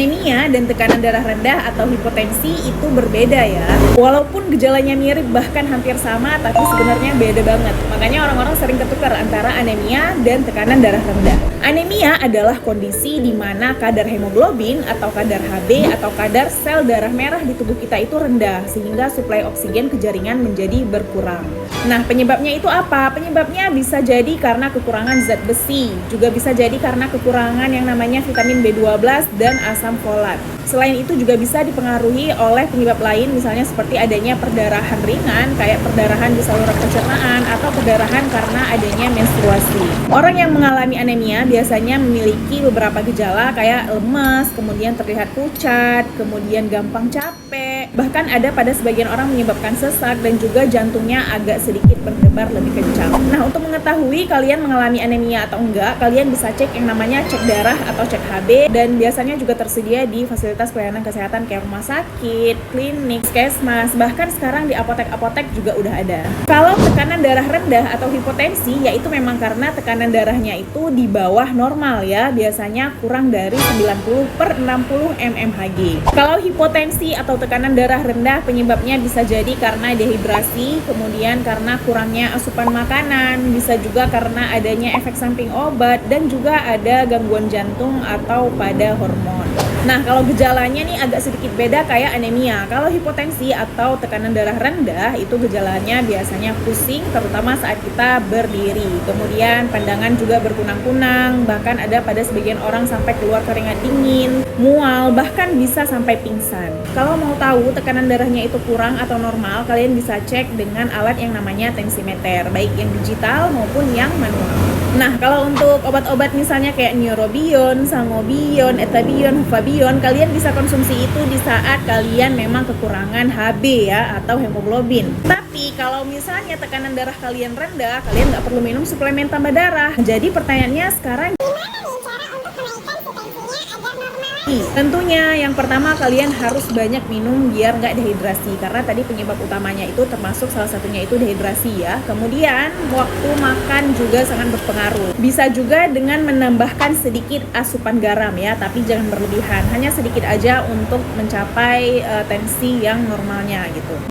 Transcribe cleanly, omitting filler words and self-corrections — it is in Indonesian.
Anemia dan tekanan darah rendah atau hipotensi itu berbeda ya. Walaupun gejalanya mirip bahkan hampir sama, tapi sebenarnya beda banget. Makanya orang-orang sering ketukar antara anemia dan tekanan darah rendah. Anemia adalah kondisi di mana kadar hemoglobin atau kadar Hb atau kadar sel darah merah di tubuh kita itu rendah, sehingga suplai oksigen ke jaringan menjadi berkurang. Nah, penyebabnya itu apa? Penyebabnya bisa jadi karena kekurangan zat besi, juga bisa jadi karena kekurangan yang namanya vitamin B12 dan asam folat. Selain itu juga bisa dipengaruhi oleh penyebab lain, misalnya seperti adanya perdarahan ringan, kayak perdarahan di saluran pencernaan atau perdarahan karena adanya menstruasi. Orang yang mengalami anemia biasanya memiliki beberapa gejala kayak lemas, kemudian terlihat pucat, kemudian gampang capek, bahkan ada pada sebagian orang menyebabkan sesak dan juga jantungnya agak sedikit berdebar lebih kencang. Nah, untuk mengetahui kalian mengalami anemia atau enggak, kalian bisa cek yang namanya cek darah atau cek Hb, dan biasanya juga tersedia di fasilitas pelayanan kesehatan kayak rumah sakit, klinik, puskesmas, bahkan sekarang di apotek-apotek juga udah ada. Kalau tekanan darah rendah atau hipotensi, yaitu memang karena tekanan darahnya itu di bawah normal ya, biasanya kurang dari 90/60 mmHg. Kalau hipotensi atau tekanan darah rendah, penyebabnya bisa jadi karena dehidrasi, kemudian karena kurangnya asupan makanan, bisa juga karena adanya efek samping obat, dan juga ada gangguan jantung atau pada hormon. Nah, kalau gejalanya nih agak sedikit beda kayak anemia. Kalau hipotensi atau tekanan darah rendah, itu gejalanya biasanya pusing, terutama saat kita berdiri. Kemudian pandangan juga berkunang-kunang, bahkan ada pada sebagian orang sampai keluar keringat dingin, mual, bahkan bisa sampai pingsan. Kalau mau tahu tekanan darahnya itu kurang atau normal, kalian bisa cek dengan alat yang namanya tensimeter, baik yang digital maupun yang manual. Nah, kalau untuk obat-obat misalnya kayak neurobion, sangobion, etabion, hufabion, kalian bisa konsumsi itu di saat kalian memang kekurangan Hb ya, atau hemoglobin. Tapi kalau misalnya tekanan darah kalian rendah, kalian nggak perlu minum suplemen tambah darah. Jadi pertanyaannya sekarang, tentunya yang pertama kalian harus banyak minum biar nggak dehidrasi, karena tadi penyebab utamanya itu termasuk salah satunya itu dehidrasi ya. Kemudian waktu makan juga sangat berpengaruh. Bisa juga dengan menambahkan sedikit asupan garam ya, tapi jangan berlebihan, hanya sedikit aja untuk mencapai tensi yang normalnya gitu.